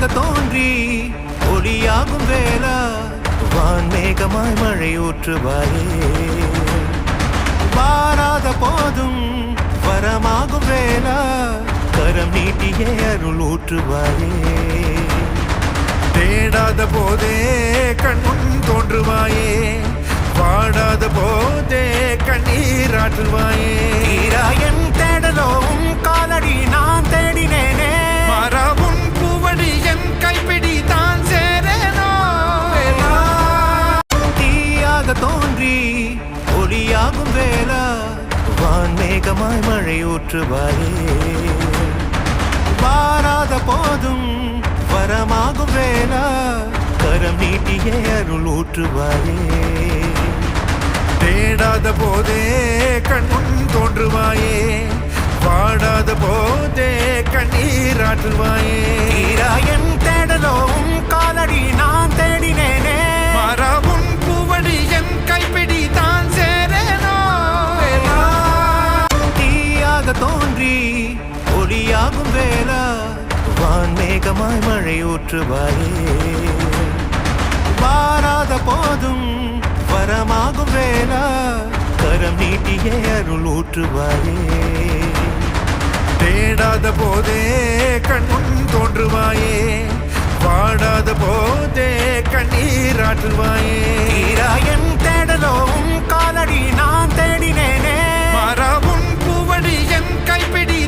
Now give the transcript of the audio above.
தீயாக தோன்றி ஒளியாகும் வேளா வான்மேகமாய் மழை ஊற்றுவாயே வாராத போதும் வரமாகும் வேளா கரம் நீட்டியே அருள் ஊற்றுவாயே தேடாத போதே கண்முன் தோன்றுவாயே வாடாத போதே கண்ணீராற்றுவாயே தீராயன் தேடலோவும் காலடி நான் தேடினேனே மாறாவும் பூவடி என் கைப்பிடி தான் சேரேனோ தீயாக தோன்றி ஒளியாகும் வேளா வான்மேகமாய் மழை ஊற்றுவாயே வாராத போதும் வரமாகும் வேளா கரம் நீட்டியே அருள் ஊற்றுவாயே தேடாத போதே கண்முன் தோன்றுவாயே வாடாத போதே கண்ணீராற்றுவாயே தீராயன் தேடலோவும் காலடி நான் தேடினேனே மாறாவும் பூவடி என் கைப்பிடி தான் சேரேனோ தீயாக தோன்றி ஒளியாகும் வேளா வான்மேகமாய் மழை ஊற்றுவாயே வாராத போதும் வரமாகும் வேளா கரம் நீட்டியே அருள் ஊற்றுவாயே தேடாத போதே கண்முன் தோன்றுவாயே வாடாத போதே கண்ணீராற்றுவாயே தீராயன் தேடலோவும் காலடி நான் தேடினேனே மாறாவும் பூவடி என் கைப்பிடி